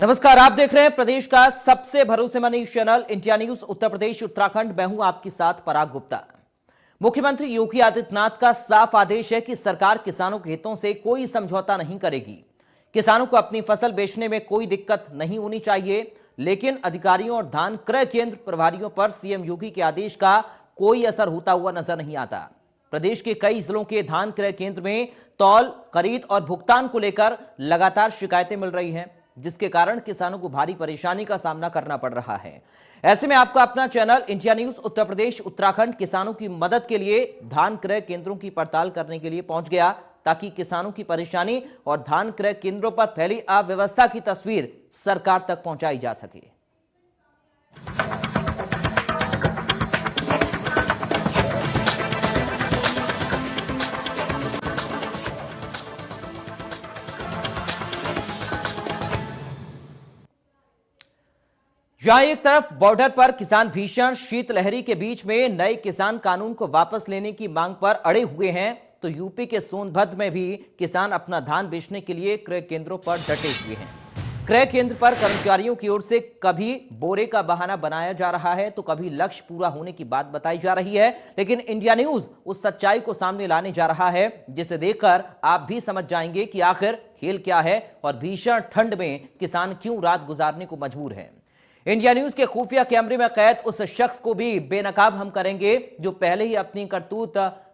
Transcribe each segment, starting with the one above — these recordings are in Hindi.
नमस्कार, आप देख रहे हैं प्रदेश का सबसे भरोसेमंद news channel India news Uttar Pradesh Uttarakhand. मैं हूं आपके साथ पराग गुप्ता। मुख्यमंत्री योगी आदित्यनाथ का साफ आदेश है कि सरकार किसानों के हितों से कोई समझौता नहीं करेगी। किसानों को अपनी फसल बेचने में कोई दिक्कत नहीं होनी चाहिए, लेकिन अधिकारियों और धान क्रय केंद्र प्रभारियों पर सीएम योगी के आदेश का कोई असर होता हुआ नजर नहीं आता। प्रदेश के कई जिलों के धान क्रय केंद्र में तौल, खरीद और भुगतान को लेकर लगातार शिकायतें मिल रही हैं, जिसके कारण किसानों को भारी परेशानी का सामना करना पड़ रहा है। ऐसे में आपका अपना channel India news Uttar Pradesh Uttarakhand किसानों की मदद के लिए धान क्रय केंद्रों की पड़ताल करने के लिए पहुंच गया, ताकि किसानों की परेशानी और धान क्रय केंद्रों पर फैली अव्यवस्था की तस्वीर सरकार तक पहुंचाई जा सके। जहां एक तरफ बॉर्डर पर किसान भीषण शीतलहरी के बीच में नए किसान कानून को वापस लेने की मांग पर अड़े हुए हैं, तो यूपी के सोनभद्र में भी किसान अपना धान बेचने के लिए क्रय केंद्रों पर डटे हुए हैं। क्रय केंद्र पर कर्मचारियों की ओर से कभी बोरे का बहाना बनाया जा रहा है, तो कभी लक्ष्य पूरा होने की बात बताई जा रही है। लेकिन इंडिया न्यूज उस सच्चाई को सामने लाने जा रहा है, जिसे देखकर आप भी समझ जाएंगे कि आखिर खेल क्या है और भीषण ठंड में किसान क्यों रात गुजारने को मजबूर है। इंडिया न्यूज के खुफिया कैमरे में कैद उस शख्स को भी बेनकाब हम करेंगे, जो पहले ही अपनी करतूत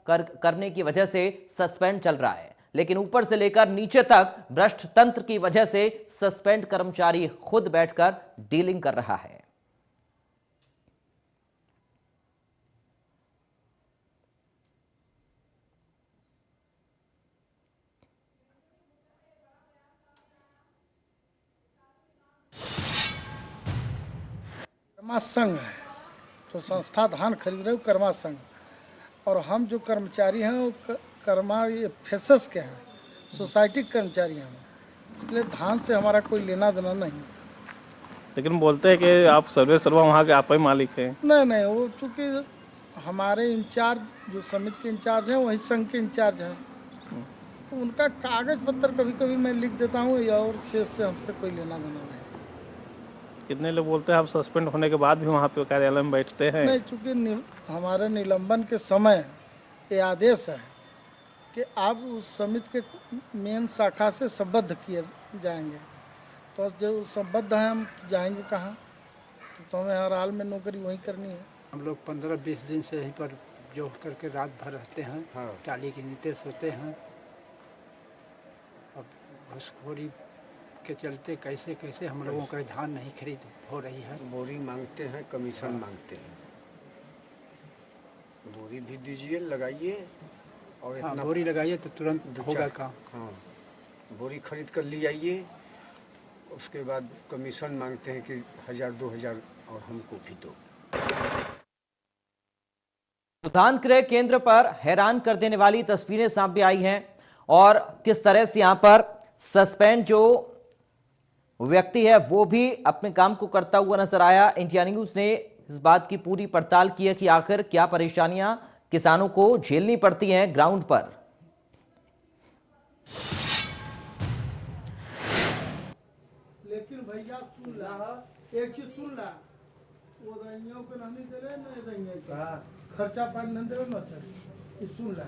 करने की वजह से सस्पेंड चल रहा है, लेकिन ऊपर से लेकर नीचे तक भ्रष्ट तंत्र की वजह से सस्पेंड कर्मचारी खुद बैठकर डीलिंग कर रहा है। कर्मा संघ है, तो संस्था धान खरीद रहे हो कर्मा संघ, और हम जो कर्मचारी हैं वो कर्मा ये फेसस के हैं, सोसाइटी के कर्मचारी हैं, इसलिए धान से हमारा कोई लेना देना नहीं। लेकिन बोलते हैं कि आप सर्वे सर्वा वहाँ के आप ही मालिक हैं। नहीं, वो चूँकि हमारे इंचार्ज जो समिति के इंचार्ज हैं वही संघ के इंचार्ज हैं, तो उनका कागज पत्र कभी कभी मैं लिख देता हूँ, और शेष से हमसे कोई लेना देना नहीं। कितने लोग बोलते हैं आप सस्पेंड होने के बाद भी वहाँ पे कार्यालय में बैठते हैं। नहीं, चूँकि हमारे निलंबन के समय ये आदेश है कि आप उस समिति के मेन शाखा से संबद्ध किए जाएंगे, तो जो संबद्ध हैं हम जाएंगे कहाँ, तो हमें हर हाल में नौकरी वहीं करनी है। हम लोग 15-20 दिन से यहीं पर जो करके रात भर रहते हैं। हाँ। टाली के नीचे सोते हैं। अब घुसखोरी के चलते कैसे कैसे हम लोगों का धान नहीं खरीद हो रही है। बोरी मांगते हैं, कमीशन मांगते हैं। बोरी भी दीजिए, लगाइए और हाँ, इतना बोरी लगाइए तो तुरंत होगा काम। हाँ, बोरी खरीद कर ले आइए, उसके बाद कमीशन मांगते हैं कि 1000-2000 और हमको भी दो। धान क्रय केंद्र पर हैरान कर देने वाली तस्वीरें सामने आई हैं, और किस तरह से यहां पर सस्पेंड जो व्यक्ति है वो भी अपने काम को करता हुआ नजर आया। इंडिया न्यूज ने इस बात की पूरी पड़ताल की है कि आखिर क्या परेशानियां किसानों को झेलनी पड़ती हैं ग्राउंड पर। लेकिन भैया सुन ला, एक चीज सुन ला, वो दैनियों को नहीं दे रहे, नहीं दैनियों खर्चा पानी नहीं दे रहे, न चढ़ी सुन ला,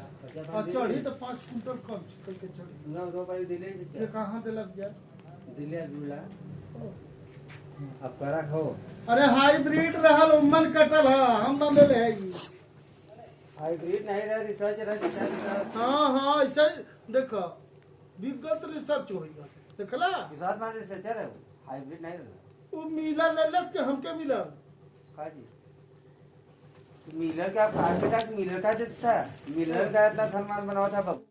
और चढ़ी तो 5 कुंटल कम करके चढ़ी। ये कहाँ दे लग गया अब करा खो। अरे हाइब्रिड रहल मन कटल है, हम ना ले ले हाइब्रिड नहीं रहा, रिसर्च। हाँ ऐसे देखो विगत रिसर्च होगा, देखला किसान मान रिसर्चर है, हाइब्रिड नहीं रहा। वो मिलर ले ले के हमके मिलर जी मिलर का आगे तक मिलर का देता, मिलर का इतना सम्मान बनावा था। बाबू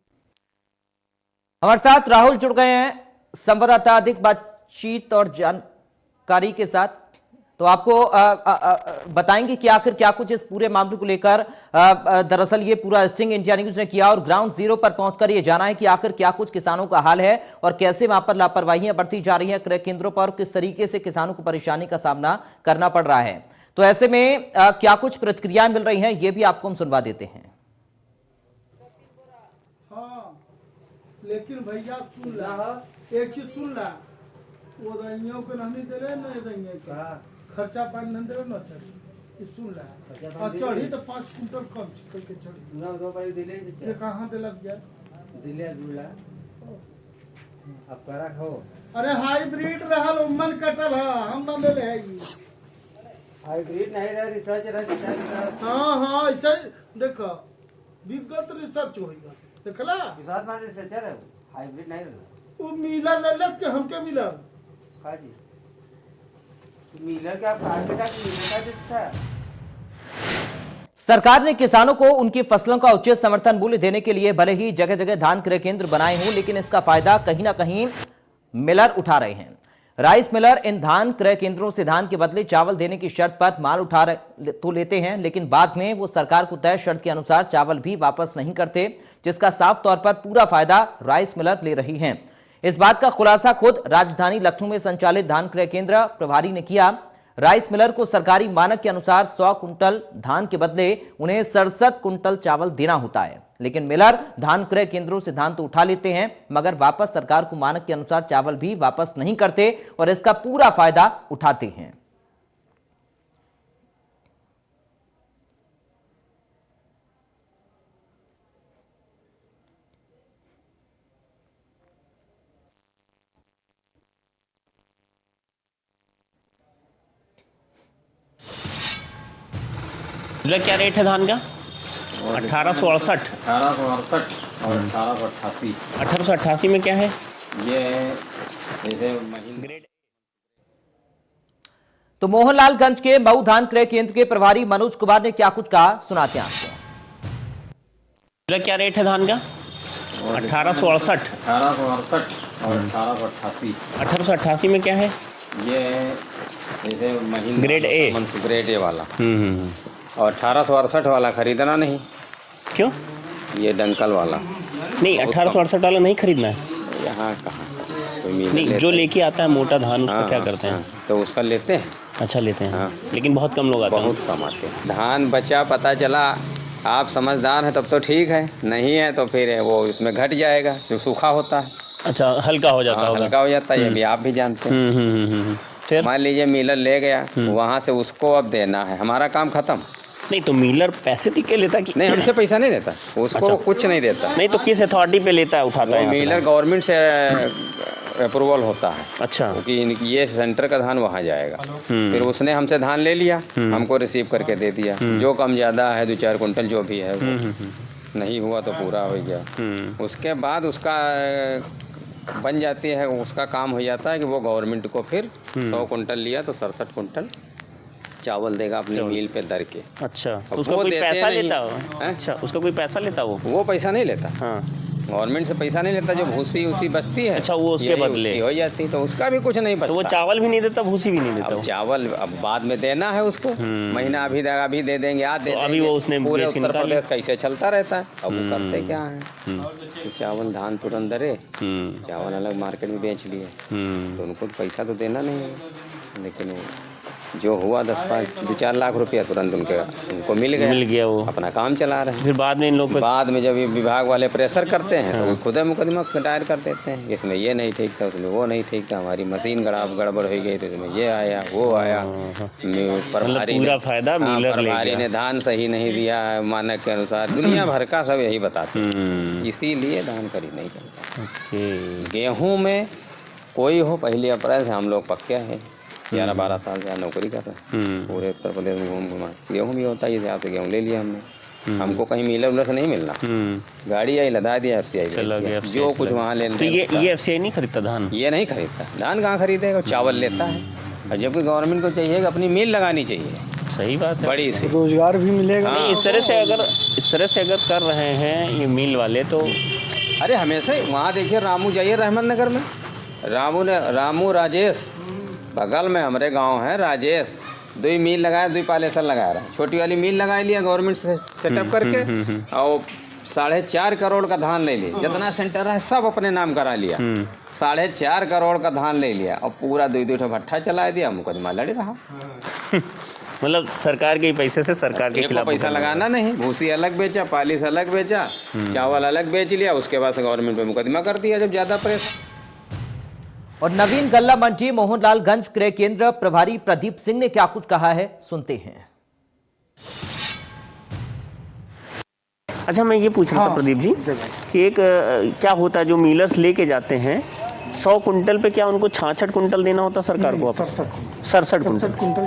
हमारे साथ राहुल जुड़ गए हैं संवाददाता, अधिक बातचीत और जानकारी के साथ। तो आपको बताएंगे कि आखिर क्या कुछ इस पूरे मामले को लेकर दरअसल ये पूरा स्टिंग इंडिया न्यूज ने किया, और ग्राउंड जीरो पर पहुंचकर ये जाना है कि आखिर क्या कुछ किसानों का हाल है और कैसे वहां पर लापरवाहियां बरती जा रही हैं क्रय केंद्रों पर, किस तरीके से किसानों को परेशानी का सामना करना पड़ रहा है। तो ऐसे में क्या कुछ प्रतिक्रियाएं मिल रही हैं, ये भी आपको हम सुनवा देते हैं। हाँ, लेकिन भैया सुन ला, एक चीज सुन ला, वो दाइयों को नहीं दे रहे ना दाइयों का खर्चा पानी नहीं दे रहे ना चढ़ी ये सुन रहा है चढ़ी तो 5 कुंटल कम करके चढ़ी ना दो भाई दिले ये कहाँ दे लग गया दिले जुड़ा अब करा खो अरे हाइब्रिड रहल मन कटल है हम ना ले ले है ये हाइब्रिड नहीं रहा रिसर्च हाँ हाँ ऐसे देखो विगत रिसर्च होगा देखला किसान मान रिसर्चर है हाइब्रिड नहीं रहा वो मिला ले लग के हमके मिला हाँ जी मिलर क्या काट का मिलर का देता सरकार ने किसानों को उनकी फसलों का उचित समर्थन मूल्य देने के लिए भले ही जगह जगह धान क्रय केंद्र बनाए हों, लेकिन इसका फायदा कहीं ना कहीं मिलर उठा रहे हैं। राइस मिलर इन धान क्रय केंद्रों से धान के बदले चावल देने की शर्त पर माल उठा तो लेते हैं, लेकिन बाद में वो सरकार को तय शर्त के अनुसार चावल भी वापस नहीं करते, जिसका साफ तौर पर पूरा फायदा राइस मिलर ले रही हैं। इस बात का खुलासा खुद राजधानी लखनऊ में संचालित धान क्रय केंद्र प्रभारी ने किया। राइस मिलर को सरकारी मानक के अनुसार 100 कुंटल धान के बदले उन्हें 67 कुंटल चावल देना होता है, लेकिन मिलर धान क्रय केंद्रों से धान तो उठा लेते हैं मगर वापस सरकार को मानक के अनुसार चावल भी वापस नहीं करते और इसका पूरा फायदा उठाते हैं। क्या रेट है धान का? 1868 और 1888 1888 में क्या है? ये जैसे महीन ग्रेड। तो मोहनलालगंज के मऊ धान क्रय केंद्र के प्रभारी मनोज कुमार ने क्या कुछ कहा, सुनाते हैं आपको। क्या रेट है धान का? 1868 और 1888 1888 में क्या है? ये जैसे महीन ग्रेड ए। ग्रेड ए वाला और 1868 वाला खरीदना नहीं। क्यों? ये डंकल वाला नहीं, 1868 वाला नहीं खरीदना है। यहाँ कहाँ कोई मिल नहीं, जो लेके आता है मोटा धान उसका हाँ, क्या हाँ, करते हैं? हाँ, तो उसका लेते हैं। अच्छा लेते हैं। हाँ। लेकिन बहुत कम लोग आते हैं। बहुत कम आते हैं। धान बचा पता चला आप समझदार हैं तब तो ठीक है, नहीं है तो फिर वो उसमें घट जाएगा जो सूखा होता है। अच्छा, हल्का हो जाता हाँ, होगा। हल्का हो जाता है, ये भी आप भी जानते हैं। फिर मान लीजिए मिलर ले गया, वहाँ से उसको अब देना है, हमारा काम खत्म। नहीं तो मिलर पैसे दे के लेता कि नहीं, हमसे पैसा नहीं देता, उसको अच्छा। कुछ नहीं देता। नहीं तो किस अथॉरिटी पे लेता है, उठाता है? मिलर गवर्नमेंट से अप्रूवल होता है, अच्छा। क्योंकि ये सेंटर का धान वहाँ जाएगा। फिर उसने हमसे धान ले लिया, हमको रिसीव करके दे दिया। जो कम ज़्यादा है 2-4 कुंटल जो भी है, नहीं हुआ तो पूरा हो गया। उसके बाद उसका बन जाती है, उसका काम हो जाता है कि वो गवर्नमेंट को फिर 100 कुंटल लिया तो 67 कुंटल चावल देगा अपनी मिल पे दर के। अच्छा, अब तो उसका वो कोई देते पैसा नहीं। लेता हो? हैं? अच्छा, उसका कोई पैसा लेता वो पैसा नहीं लेता। हाँ। गवर्नमेंट से पैसा नहीं लेता, जो भूसी उसी बचती है, अच्छा, वो उसके यही बदले उसकी हो जाती, तो उसका भी कुछ नहीं बचता। तो वो चावल भी नहीं देता, भूसी भी नहीं देता अब वो? चावल अब बाद में देना है उसको, महीना अभी देगा, अभी दे देंगे, आज दे तो अभी देंगे। वो उसने पूरे बेच के उत्तर निकाल प्रदेश कैसे चलता रहता है। अब वो करते क्या है, तो चावल धान तुरंत दरे, चावल अलग मार्केट में बेच लिए, तो उनको पैसा तो देना नहीं है, लेकिन जो हुआ 2-4 लाख रुपया तुरंत उनको मिल गया, वो अपना काम चला रहे हैं। फिर बाद में इन लोग बाद में जब ये विभाग वाले प्रेशर करते हैं तो वो खुद मुकदमा दायर कर देते हैं, इसमें ये नहीं ठीक था, उसमें वो नहीं ठीक था, हमारी मशीन गड़बड़ हो गई तो इसमें ये आया वो आया। प्रभारी पूरा फायदा मिलर ले प्रभारी गया। ने धान सही नहीं दिया मानक के अनुसार, दुनिया भर का सब यही बताते हैं, इसीलिए धान खरीद नहीं चलता। गेहूँ में कोई हो, 1 अप्रैल से हम लोग पक्के हैं, 11-12 साल से नौकरी कर रहे हैं, पूरे उत्तर प्रदेश में घूम गेहूँ भी होता है, इस यहाँ से गेहूँ ले लिया हमने, हमको कहीं मिलर से नहीं मिलना, गाड़ी आई लदा दिया, FCI जो कुछ वहाँ लेना। तो ये FCI नहीं खरीदता धान? ये नहीं खरीदता धान, कहाँ खरीदेगा, चावल लेता है। और जबकि गवर्नमेंट को चाहिए कि अपनी मिल लगानी चाहिए। सही बात है, बड़ी सी रोजगार भी मिलेगा। नहीं, इस तरह से अगर कर रहे हैं ये मिल वाले तो। अरे हमेशा ही वहाँ देखिए, रामू जाइए रहमत नगर में, रामू राजेश बगल में हमारे गांव है, राजेश 2 मिल लगाया, 2 पालेसर लगा रहा है, छोटी वाली मिल लगा लिया गवर्नमेंट से सेटअप करके, और 4.5 करोड़ का धान ले लिया, जितना सेंटर है सब अपने नाम करा लिया, 4.5 करोड़ का धान ले लिया और पूरा 2-2 भट्ठा चला दिया, मुकदमा लड़ रहा। मतलब सरकार के पैसे से सरकार के खिलाफ पैसा लगाना नहीं, भूसी अलग बेचा, पालिस अलग बेचा, चावल अलग बेच लिया, उसके बाद गवर्नमेंट पे मुकदमा कर दिया जब ज़्यादा प्रेस। और नवीन गल्ला मंडी मोहनलालगंज क्रय केंद्र प्रभारी प्रदीप सिंह ने क्या कुछ कहा है, सुनते हैं। अच्छा, मैं ये पूछ रहा था प्रदीप जी कि एक क्या होता है जो मिलर्स लेके जाते हैं 100 कुंटल पे, क्या उनको 66 कुंटल देना होता सरकार को? 67 कुंटल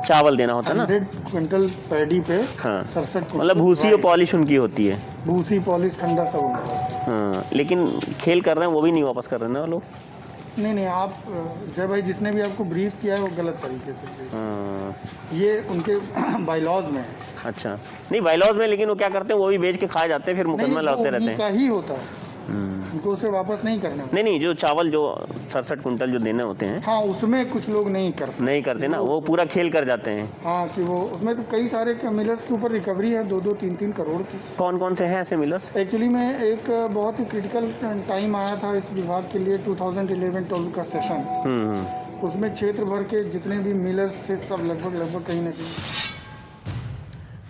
चावल देना होता ना? 100 कुंटल पैडी पे हाँ, 67 मतलब भूसी और पॉलिश उनकी होती है। भूसी पॉलिश ठंडा सब उनका। हाँ, लेकिन खेल कर रहे हैं वो भी नहीं वापस कर रहे हैं ना वो लोग। नहीं, आप जय भाई जिसने भी आपको ब्रीफ किया है वो गलत तरीके से, ये उनके बायलॉज में है। अच्छा, नहीं बायलॉज में, लेकिन वो क्या करते हैं, वो भी बेच के खा जाते हैं, फिर मुकदमा लड़ते रहते हैं। उनका ही होता है, उनको उसे वापस नहीं करना। नहीं, जो चावल जो 67 कुंटल जो देने होते हैं, हाँ, उसमें कुछ लोग नहीं करते ना, वो पूरा खेल कर जाते हैं। हाँ, कि वो उसमें तो कई सारे मिलर्स के ऊपर रिकवरी है 2-2, 3-3 करोड़ की। कौन से हैं ऐसे मिलर्स? एक्चुअली में एक बहुत ही क्रिटिकल टाइम आया था इस विभाग के लिए, 2011-12 का सेशन। उसमें क्षेत्र भर के जितने भी मिलर्स थे सब लगभग कहीं ना कहीं।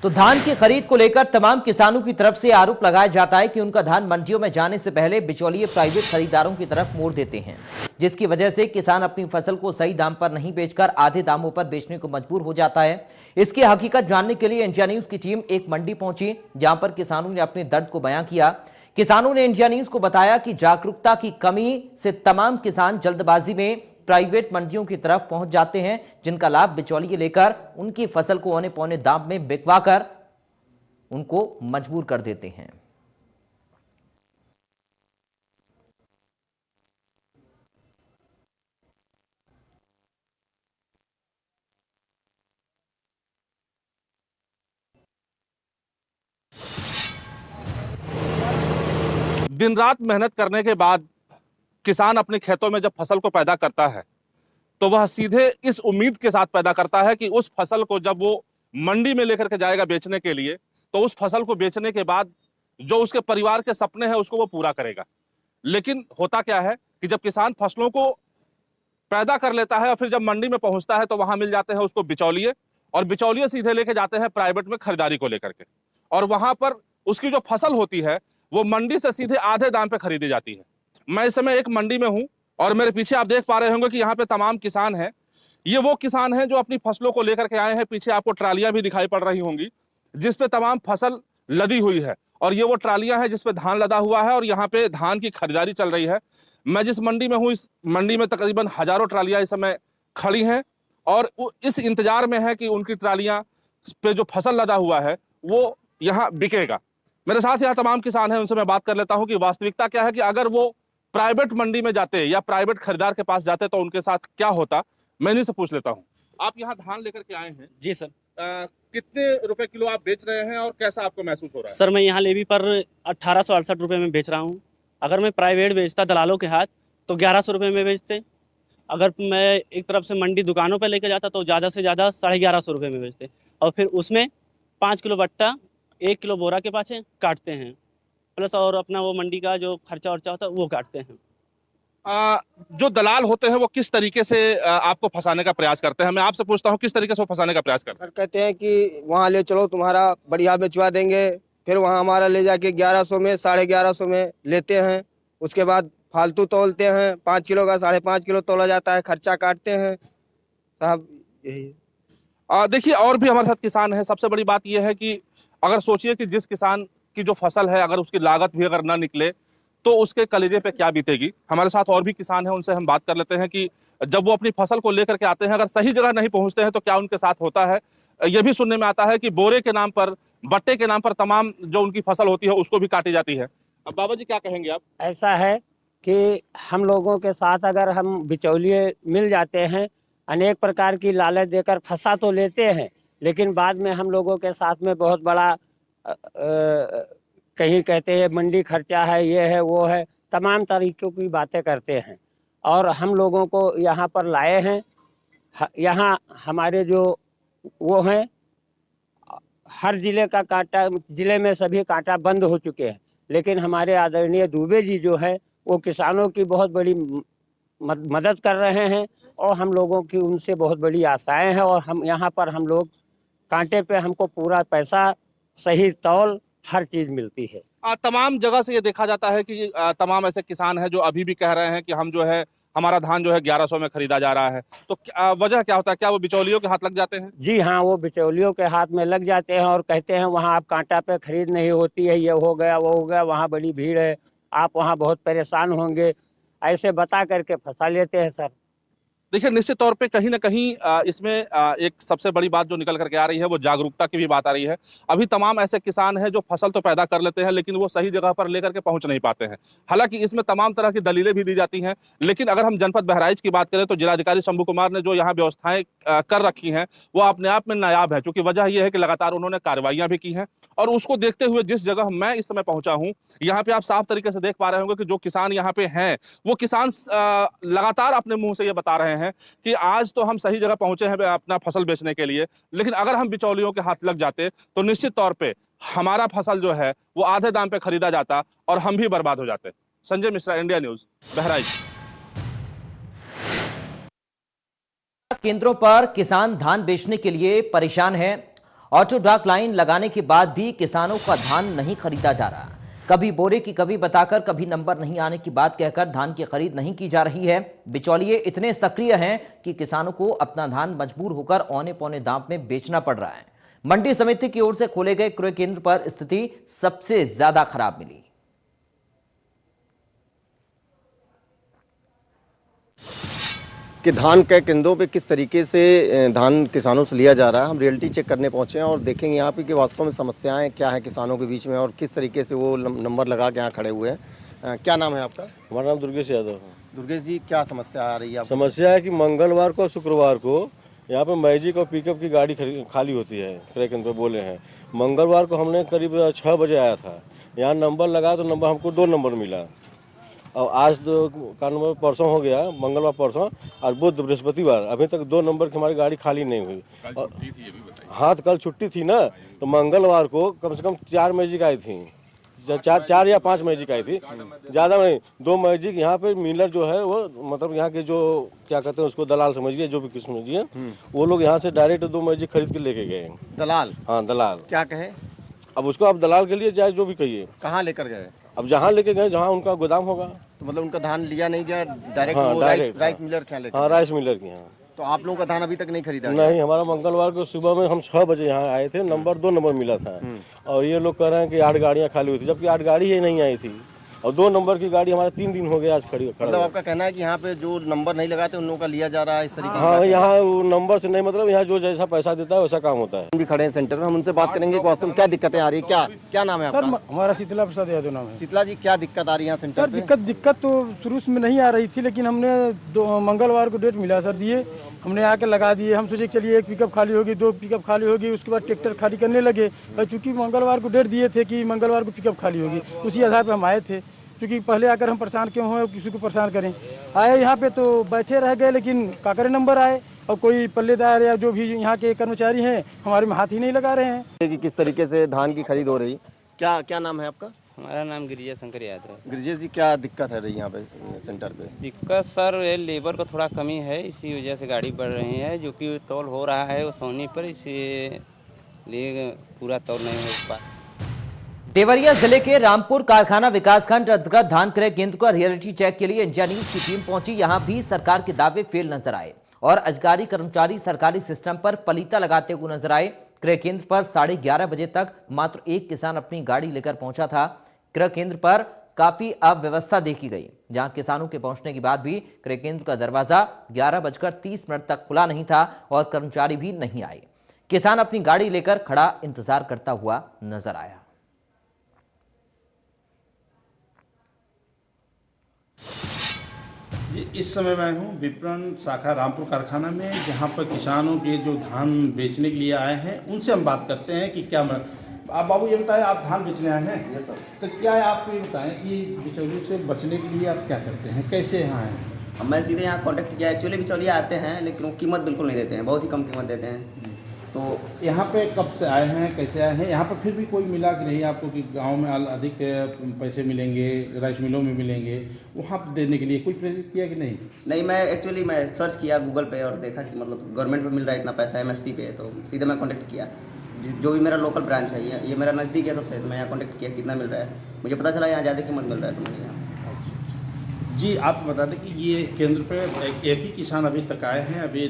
तो धान की खरीद को लेकर तमाम किसानों की तरफ से आरोप लगाया जाता है कि उनका धान मंडियों में जाने से पहले बिचौलिए प्राइवेट खरीदारों की तरफ मोड़ देते हैं, जिसकी वजह से किसान अपनी फसल को सही दाम पर नहीं बेचकर आधे दामों पर बेचने को मजबूर हो जाता है। इसकी हकीकत जानने के लिए इंडिया न्यूज की टीम एक मंडी पहुंची, जहां पर किसानों ने अपने दर्द को बयां किया। किसानों ने इंडिया न्यूज को बताया कि जागरूकता की कमी से तमाम किसान जल्दबाजी में प्राइवेट मंडियों की तरफ पहुंच जाते हैं, जिनका लाभ बिचौलिए लेकर उनकी फसल को औने पौने दाम में बिकवाकर उनको मजबूर कर देते हैं। दिन रात मेहनत करने के बाद किसान अपने खेतों में जब फसल को पैदा करता है तो वह सीधे इस उम्मीद के साथ पैदा करता है कि उस फसल को जब वो मंडी में लेकर के जाएगा बेचने के लिए, तो उस फसल को बेचने के बाद जो उसके परिवार के सपने हैं उसको वो पूरा करेगा। लेकिन होता क्या है कि जब किसान फसलों को पैदा कर लेता है और फिर जब मंडी में पहुंचता है तो वहां मिल जाते हैं उसको बिचौलिए, और बिचौलिए सीधे लेके जाते हैं प्राइवेट में खरीदारी को लेकर के, और वहां पर उसकी जो फसल होती है वो मंडी से सीधे आधे दाम पे खरीदी जाती है। मैं इस समय एक मंडी में हूं और मेरे पीछे आप देख पा रहे होंगे कि यहाँ पे तमाम किसान हैं। ये वो किसान हैं जो अपनी फसलों को लेकर के आए हैं। पीछे आपको ट्रालियां भी दिखाई पड़ रही होंगी जिसपे तमाम फसल लदी हुई है, और ये वो ट्रालियां हैं जिसपे धान लदा हुआ है और यहाँ पे धान की खरीदारी चल रही है। मैं जिस मंडी में हूँ, इस मंडी में तकरीबन हजारों ट्रालियां इस समय खड़ी हैं और इस इंतजार में है कि उनकी ट्रालियां पे जो फसल लदा हुआ है वो यहाँ बिकेगा। मेरे साथ यहाँ तमाम किसान हैं, उनसे मैं बात कर लेता हूँ कि वास्तविकता क्या है, कि अगर वो प्राइवेट मंडी में जाते या प्राइवेट खरीदार के पास जाते तो उनके साथ क्या होता। मैं इन्हीं से पूछ लेता हूँ। आप यहाँ धान लेकर के आए हैं? जी सर। कितने रुपए किलो आप बेच रहे हैं और कैसा आपको महसूस हो रहा है? सर, मैं यहाँ लेवी पर 1868 रुपये में बेच रहा हूँ। अगर मैं प्राइवेट बेचता दलालों के हाथ तो 1100 रुपये में बेचते। अगर मैं एक तरफ से मंडी दुकानों पर लेकर जाता तो ज़्यादा से ज़्यादा 1150 रुपये में बेचते, और फिर उसमें 5 किलो बट्टा 1 किलो बोरा के पाछे काटते हैं, प्लस और अपना वो मंडी का जो खर्चा वर्चा होता है वो काटते हैं। जो दलाल होते हैं वो किस तरीके से आपको फंसाने का प्रयास करते हैं? मैं आपसे पूछता हूँ, किस तरीके से वो फंसाने का प्रयास करते हैं? सर, कहते हैं कि वहाँ ले चलो, तुम्हारा बढ़िया बेचवा देंगे, फिर वहाँ हमारा ले जाके 1100 में 1150 में लेते हैं। उसके बाद फालतू तोलते हैं, 5 किलो का 5.5 किलो तोला जाता है, खर्चा काटते हैं साहब, यही। देखिए, और भी हमारे साथ किसान हैं। सबसे बड़ी बात यह है कि अगर सोचिए कि जिस किसान की जो फसल है, अगर उसकी लागत भी अगर ना निकले तो उसके कलेजे पे क्या बीतेगी। हमारे साथ और भी किसान हैं, उनसे हम बात कर लेते हैं कि जब वो अपनी फसल को लेकर के आते हैं, अगर सही जगह नहीं पहुंचते हैं तो क्या उनके साथ होता है। ये भी सुनने में आता है कि बोरे के नाम पर, बट्टे के नाम पर तमाम जो उनकी फसल होती है उसको भी काटी जाती है। अब बाबा जी क्या कहेंगे आप? ऐसा है कि हम लोगों के साथ अगर हम बिचौलिए मिल जाते हैं, अनेक प्रकार की लालच देकर फंसा तो लेते हैं, लेकिन बाद में हम लोगों के साथ में बहुत बड़ा कहीं कहते हैं मंडी खर्चा है, ये है वो है, तमाम तरीक़ों की बातें करते हैं। और हम लोगों को यहाँ पर लाए हैं। यहाँ हमारे जो वो हैं, हर ज़िले का कांटा, ज़िले में सभी कांटा बंद हो चुके हैं, लेकिन हमारे आदरणीय दुबे जी जो है वो किसानों की बहुत बड़ी मदद कर रहे हैं, और हम लोगों की उनसे बहुत बड़ी आशाएं हैं। और हम यहाँ पर हम लोग कांटे पे हमको पूरा पैसा, सही तौल, हर चीज़ मिलती है। तमाम जगह से ये देखा जाता है कि तमाम ऐसे किसान हैं जो अभी भी कह रहे हैं कि हम जो है हमारा धान जो है 1100 में खरीदा जा रहा है, तो वजह क्या होता है? क्या वो बिचौलियों के हाथ लग जाते हैं? जी हाँ, वो बिचौलियों के हाथ में लग जाते हैं और कहते हैं वहाँ आप कांटा पे खरीद नहीं होती है, ये हो गया वो हो गया, वहाँ बड़ी भीड़ है, आप वहाँ बहुत परेशान होंगे, ऐसे बता करके फंसा लेते हैं सर। देखिए, निश्चित तौर पे कहीं ना कहीं इसमें एक सबसे बड़ी बात जो निकल करके आ रही है वो जागरूकता की भी बात आ रही है। अभी तमाम ऐसे किसान हैं जो फसल तो पैदा कर लेते हैं लेकिन वो सही जगह पर लेकर के पहुंच नहीं पाते हैं। हालांकि इसमें तमाम तरह की दलीलें भी दी जाती हैं, लेकिन अगर हम जनपद बहराइच की बात करें तो जिलाधिकारी शंभू कुमार ने जो यहाँ व्यवस्थाएं कर रखी हैं वो अपने आप में नायाब है, क्योंकि वजह यह है कि लगातार उन्होंने कार्रवाइयां भी की हैं। और उसको देखते हुए जिस जगह मैं इस समय पहुंचा हूं, यहाँ पे आप साफ तरीके से देख पा रहे होंगे कि जो किसान यहाँ पे हैं वो किसान लगातार अपने मुंह से ये बता रहे हैं कि आज तो हम सही जगह पहुंचे हैं अपना फसल बेचने के लिए, लेकिन अगर हम बिचौलियों के हाथ लग जाते तो निश्चित तौर पे हमारा फसल जो है वो आधे दाम पे खरीदा जाता और हम भी बर्बाद हो जाते। Sanjay Mishra, India news, Bahraich. केंद्रों पर किसान धान बेचने के लिए परेशान है। ऑटो डाक लाइन लगाने के बाद भी किसानों का धान नहीं खरीदा जा रहा। कभी बोरे की कभी बताकर, कभी नंबर नहीं आने की बात कहकर धान की खरीद नहीं की जा रही है। बिचौलिए इतने सक्रिय हैं कि किसानों को अपना धान मजबूर होकर औने पौने दाम में बेचना पड़ रहा है। मंडी समिति की ओर से खोले गए क्रय केंद्र पर स्थिति सबसे ज्यादा खराब मिली। कि धान के केंद्रों पे किस तरीके से धान किसानों से लिया जा रहा है, हम रियलिटी चेक करने पहुंचे हैं और देखेंगे यहाँ पे कि वास्तव में समस्याएं क्या है किसानों के बीच में और किस तरीके से वो नंबर लगा के यहाँ खड़े हुए हैं। क्या नाम है आपका? हमारा नाम दुर्गेश यादव है। दुर्गेश जी, क्या समस्या आ रही है? समस्या है कि मंगलवार को शुक्रवार को यहाँ पे मैजिक और पिकअप की गाड़ी खाली होती है, क्रय केंद्र पे बोले हैं। मंगलवार को हमने करीब 6 बजे आया था, यहाँ नंबर लगा तो नंबर हमको 2 नंबर मिला और आज का नंबर परसों हो गया, मंगलवार परसों, और बुध बृहस्पतिवार, अभी तक 2 नंबर की हमारी गाड़ी खाली नहीं हुई। और हाँ, तो कल छुट्टी थी ना, तो मंगलवार को कम से कम 4 मैजिक आई थी, 4 या 5 मैजिक आई थी, ज़्यादा नहीं। 2 मैजिक यहाँ पे मिलर जो है वो मतलब यहाँ के जो क्या कहते हैं उसको दलाल समझिए, जो भी किस्म समझिए, वो लोग यहाँ से डायरेक्ट 2 मैजिक खरीद के लेके गए। दलाल? हाँ, दलाल। क्या कहे? अब उसको आप दलाल के लिए चाहे जो भी कहिए। कहाँ लेकर गए? अब जहाँ लेके गए जहाँ उनका गोदाम होगा। तो मतलब उनका धान लिया नहीं गया डायरेक्ट? हाँ, वो राइस मिलर के यहाँ लेकर? हाँ, राइस मिलर के यहाँ। तो आप लोगों का धान अभी तक नहीं खरीदा? नहीं, हमारा मंगलवार को सुबह में हम 6 बजे यहाँ आए थे, नंबर 2 नंबर मिला था और ये लोग कह रहे हैं कि 8 गाड़ियाँ खाली हुई थी, जबकि 8 गाड़ी ही नहीं आई थी और 2 नंबर की गाड़ी हमारा 3 दिन हो गया आज खड़ी। मतलब आपका कहना है कि यहाँ पे जो नंबर नहीं लगाते उन लोगों का लिया जा रहा है इस तरीके? हाँ, यहाँ नंबर से नहीं, मतलब यहाँ जो जैसा पैसा देता है वैसा काम होता है। हम भी खड़े हैं सेंटर में, हम उनसे बात करेंगे वास्तव में क्या दिक्कतें आ रही है। क्या नाम है आपका? सर, हमारा शीतला प्रसाद यादव नाम है। शीतला जी, क्या दिक्कत आ रही है यहाँ सेंटर सर? पे? दिक्कत तो शुरू में नहीं आ रही थी, लेकिन हमने मंगलवार को डेट मिला सर, दिए, हमने आके लगा दिए। हम सोचे चलिए 1 पिकअप खाली होगी, 2 पिकअप खाली होगी, उसके बाद ट्रैक्टर खाली करने लगे। और चूँकि मंगलवार को डेट दिए थे कि मंगलवार को पिकअप खाली होगी, उसी आधार पर हम आए थे, क्योंकि पहले आकर हम परेशान क्यों हों, किसी को परेशान करें। आए यहाँ पे तो बैठे रह गए, लेकिन काकरे नंबर आए और कोई पल्लेदार या जो भी यहाँ के कर्मचारी हैं हमारे में हाथ ही नहीं लगा रहे हैं। कि किस तरीके से धान की खरीद हो रही, क्या नाम है आपका? हमारा नाम गिरिजा शंकर यादव है। गिरिजा जी, क्या दिक्कत है रही यहाँ पे सेंटर पे? दिक्कत सर ये लेबर का थोड़ा कमी है, इसी वजह से गाड़ी बढ़ रही है, जो कि तौल हो रहा है वो सोनी पर, इसीलिए पूरा तौल नहीं हो पा। देवरिया जिले के रामपुर कारखाना विकासखंड अंतर्गत धान क्रय केंद्र का रियलिटी चेक के लिए इंडिया न्यूज की टीम पहुंची। यहां भी सरकार के दावे फेल नजर आए और अधिकारी कर्मचारी सरकारी सिस्टम पर पलीता लगाते हुए नजर आए। क्रय केंद्र पर 11:30 बजे तक मात्र एक किसान अपनी गाड़ी लेकर पहुंचा था। क्रय केंद्र पर काफी अव्यवस्था देखी गई, जहां किसानों के पहुंचने के बाद भी क्रय केंद्र का दरवाजा 11:30 तक खुला नहीं था और कर्मचारी भी नहीं आए। किसान अपनी गाड़ी लेकर खड़ा इंतजार करता हुआ नजर आया। इस समय मैं हूँ विपणन शाखा रामपुर कारखाना में, जहाँ पर किसानों के जो धान बेचने के लिए आए हैं उनसे हम बात करते हैं कि क्या आप बाबू ये बताएं, आप धान बेचने आए हैं? Yes sir. तो क्या आप ये बताएं कि बिचौलियों से बचने के लिए आप क्या करते हैं, कैसे यहाँ आए? मैं सीधे यहाँ कांटेक्ट किया। एक्चुअली बिचौलिया आते हैं लेकिन वो कीमत बिल्कुल नहीं देते हैं, बहुत ही कम कीमत देते हैं। तो यहाँ पे कब से आए हैं, कैसे आए हैं? यहाँ पर फिर भी कोई मिला कि नहीं आपको कि गांव में अधिक पैसे मिलेंगे, राइस मिलों में मिलेंगे, वहाँ पर देने के लिए कोई प्रेरित किया कि नहीं? नहीं, मैं सर्च किया गूगल पे और देखा कि मतलब गवर्नमेंट पे मिल रहा है इतना पैसा MSP पे, तो सीधे मैं कॉन्टेक्ट किया। जो भी मेरा लोकल ब्रांच है, ये मेरा नज़दीक है सबसे, तो मैं यहाँ कॉन्टेक्ट किया कितना मिल रहा है। मुझे पता चला यहाँ ज़्यादा कीमत मिल रहा है, तो मैंने यहाँ। जी आप बता दें कि ये केंद्र पे एक ही किसान अभी तक आए हैं, अभी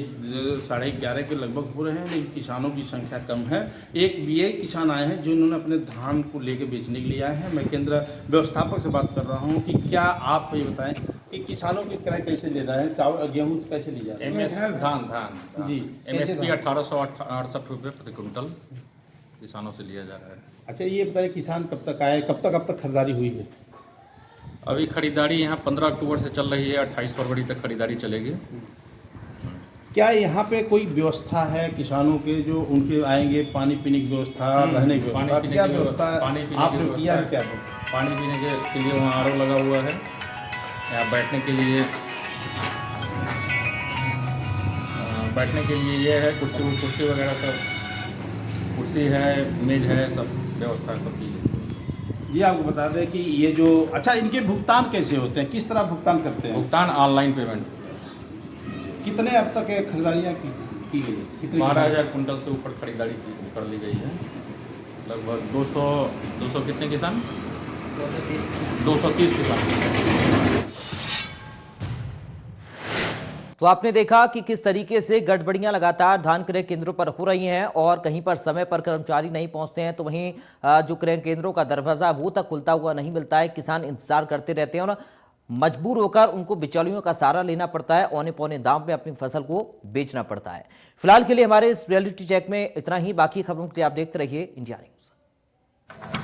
11:30 के लगभग हो रहे हैं, लेकिन किसानों की संख्या कम है। ये किसान आए हैं जिन्होंने अपने धान को लेकर बेचने के लिए आए हैं। मैं केंद्र व्यवस्थापक से बात कर रहा हूँ कि क्या आप ये बताएं कि किसानों की क्रय कैसे ले रहे हैं, चावल गेहूँ कैसे ली जा रही है? धान जी MSP 1868 रुपये प्रति कुंटल किसानों से लिया जा रहा है। अच्छा ये बताइए किसान कब तक आए, कब तक खरीदारी हुई है? अभी खरीदारी यहाँ 15 अक्टूबर से चल रही है, 28 फरवरी तक खरीदारी चलेगी। क्या यहाँ पे कोई व्यवस्था है किसानों के, जो उनके आएंगे पानी पीने की व्यवस्था, रहने की व्यवस्था, क्या व्यवस्था आपने किया है? क्या पानी पीने के लिए वहाँ RO लगा हुआ है, यहाँ बैठने के लिए ये है, कुर्सी वगैरह सब, कुर्सी है, मेज है, सब व्यवस्था सबकी है। जी आपको बता दें कि ये जो अच्छा इनके भुगतान कैसे होते हैं, किस तरह भुगतान करते हैं? भुगतान ऑनलाइन पेमेंट। कितने अब तक खरीदारियाँ की गई? कितनी? 12,000 कुंटल से ऊपर खरीदारी कर ली गई है। लगभग 200 कितने किसान? 230 किसान। तो आपने देखा कि किस तरीके से गड़बड़ियां लगातार धान क्रय केंद्रों पर हो रही हैं और कहीं पर समय पर कर्मचारी नहीं पहुंचते हैं, तो वहीं जो क्रय केंद्रों का दरवाजा वो तक खुलता हुआ नहीं मिलता है। किसान इंतजार करते रहते हैं और मजबूर होकर उनको बिचौलियों का सहारा लेना पड़ता है, औने पौने दाम में अपनी फसल को बेचना पड़ता है। फिलहाल के लिए हमारे इस रियलिटी चेक में इतना ही। बाकी खबरों के लिए आप देखते रहिए इंडिया न्यूज।